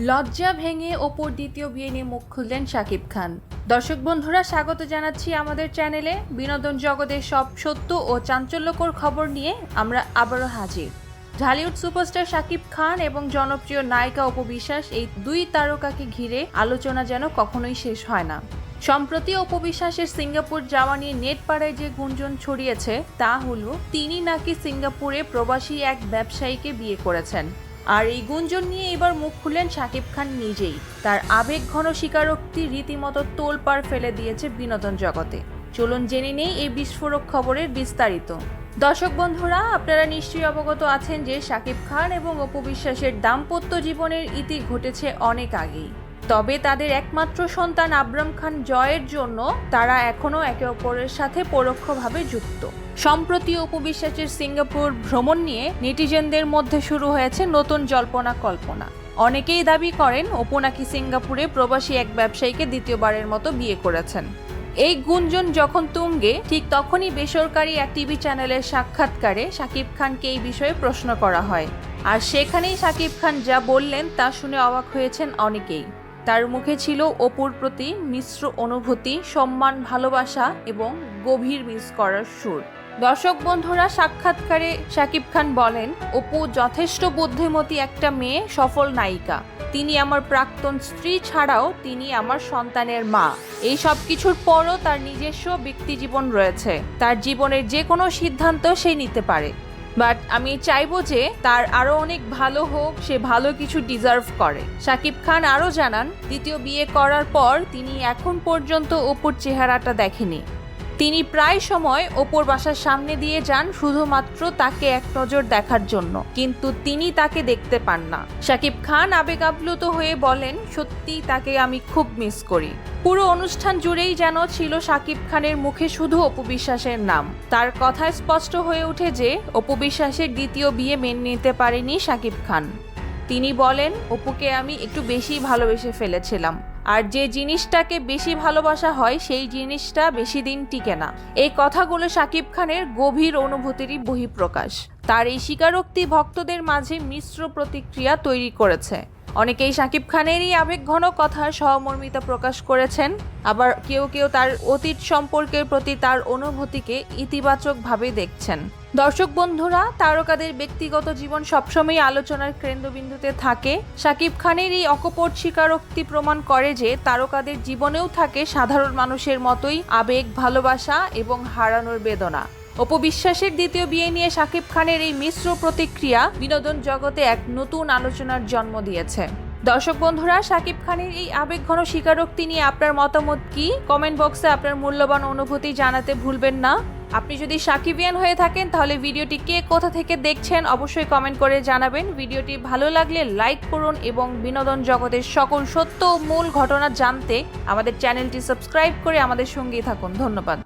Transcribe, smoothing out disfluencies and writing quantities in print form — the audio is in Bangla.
লজ্জা ভেঙে অপুর দ্বিতীয় বিয়ে নিয়ে মুখ খুললেন শাকিব খান। দর্শক বন্ধুরা, স্বাগত জানাচ্ছি আমাদের চ্যানেলে। বিনোদন জগতের সব সত্য ও চাঞ্চল্যকর খবর নিয়ে আমরা আবারও হাজির। ঢালিউড সুপারস্টার শাকিব খান এবং জনপ্রিয় নায়িকা অপু বিশ্বাস, এই দুই তারকাকে ঘিরে আলোচনা যেন কখনোই শেষ হয় না। সম্প্রতি অপু বিশ্বাসের সিঙ্গাপুর যাওয়া নিয়ে নেট পাড়ায় যে গুঞ্জন ছড়িয়েছে তা হলো তিনি নাকি সিঙ্গাপুরে প্রবাসী এক ব্যবসায়ীকে বিয়ে করেছেন। আর এই গুঞ্জন নিয়ে এবার মুখ খুললেন শাকিব খান নিজেই। তার আবেগ ঘন স্বীকারোক্তি রীতিমতো তোলপাড় ফেলে দিয়েছে বিনোদন জগতে। চলুন জেনে নেই এই বিস্ফোরক খবরের বিস্তারিত। দর্শক বন্ধুরা, আপনারা নিশ্চয়ই অবগত আছেন যে শাকিব খান এবং অপু বিশ্বাসের দাম্পত্য জীবনের ইতি ঘটেছে অনেক আগেই। তবে তাদের একমাত্র সন্তান আবরাম খান জয়ের জন্য তারা এখনও একে অপরের সাথে পরোক্ষভাবে যুক্ত। সম্প্রতি অপু বিশ্বাসের সিঙ্গাপুর ভ্রমণ নিয়ে নেটিজেনদের মধ্যে শুরু হয়েছে নতুন জল্পনা কল্পনা। অনেকেই দাবি করেন অপু নাকি সিঙ্গাপুরে প্রবাসী এক ব্যবসায়ীকে দ্বিতীয়বারের মতো বিয়ে করেছেন। এই গুঞ্জন যখন তুঙ্গে, ঠিক তখনই বেসরকারি এক টিভি চ্যানেলের সাক্ষাৎকারে শাকিব খানকে এই বিষয়ে প্রশ্ন করা হয়। আর সেখানেই শাকিব খান যা বললেন তা শুনে অবাক হয়েছেন অনেকেই। তার মুখে ছিল অপুর প্রতি মিশ্র অনুভূতি, সম্মান, ভালোবাসা এবং গভীর মিস করার সুর। দর্শক বন্ধুরা, সাক্ষাৎকারে শাকিব খান বলেন, অপু যথেষ্ট বুদ্ধিমতী একটা মেয়ে, সফল নায়িকা। তিনি আমার প্রাক্তন স্ত্রী ছাড়াও তিনি আমার সন্তানের মা। এই সব কিছুর পরও তার নিজস্ব ব্যক্তিজীবন রয়েছে। তার জীবনের যে কোনো সিদ্ধান্ত সে নিতে পারে। বাট আমি চাইবো যে তার আরো অনেক ভালো হোক, সে ভালো কিছু ডিজার্ভ করে। শাকিব খান আরো জানান, দ্বিতীয় বিয়ে করার পর তিনি এখন পর্যন্ত অপুর চেহারাটা দেখেনি। তিনি প্রায় সময় অপুর বাসার সামনে দিয়ে যান শুধুমাত্র তাকে এক নজর দেখার জন্য, কিন্তু তিনি তাকে দেখতে পান না। শাকিব খান আবেগ আপ্লুত হয়ে বলেন, সত্যি তাকে আমি খুব মিস করি। পুরো অনুষ্ঠান জুড়েই যেন ছিল শাকিব খানের মুখে শুধু অপু বিশ্বাসের নাম। তার কথায় স্পষ্ট হয়ে ওঠে যে অপু বিশ্বাসের দ্বিতীয় বিয়ে মেনে নিতে পারেনি শাকিব খান। তিনি বলেন, অপুকে আমি একটু বেশি ভালোবেসে ফেলেছিলাম। আর যে জিনিসটাকে বেশি ভালোবাসা হয় সেই জিনিসটা বেশি দিন টিকে না। এই কথাগুলো শাকিব খানের গভীর অনুভূতিরই বহিঃপ্রকাশ। তার এই স্বীকারোক্তি ভক্তদের মাঝে মিশ্র প্রতিক্রিয়া তৈরি করেছে। অনেকেই শাকিব খানের এই আবেগঘন কথার সহমর্মিতা প্রকাশ করেছেন, আবার কেউ কেউ তার অতীত সম্পর্কের প্রতি তার অনুভূতিকে ইতিবাচকভাবে দেখছেন। দর্শক বন্ধুরা, তারকাদের ব্যক্তিগত জীবন সবসময় আলোচনার কেন্দ্রবিন্দুতে থাকে। শাকিব খানের এই অকপট স্বীকারোক্তি প্রমাণ করে যে তারকাদের জীবনেও থাকে সাধারণ মানুষের মতোই আবেগ, ভালোবাসা এবং হারানোর বেদনা। অপু বিশ্বাসের দ্বিতীয় বিয়ে নিয়ে শাকিব খানের এই মিশ্র প্রতিক্রিয়া বিনোদন জগতে এক নতুন আলোচনার জন্ম দিয়েছে। দর্শক বন্ধুরা, শাকিব খানের এই আবেগঘন স্বীকারোক্তি নিয়ে আপনার মতামত কি? কমেন্ট বক্সে আপনার মূল্যবান অনুভূতি জানাতে ভুলবেন না। আপনি যদি শাকিবিয়ান হয়ে থাকেন তাহলে ভিডিওটি কে কোথা থেকে দেখছেন অবশ্যই কমেন্ট করে জানাবেন। ভিডিওটি ভালো লাগলে লাইক করুন এবং বিনোদন জগতের সকল সত্য ও মূল ঘটনা জানতে আমাদের চ্যানেলটি সাবস্ক্রাইব করে আমাদের সঙ্গেই থাকুন। ধন্যবাদ।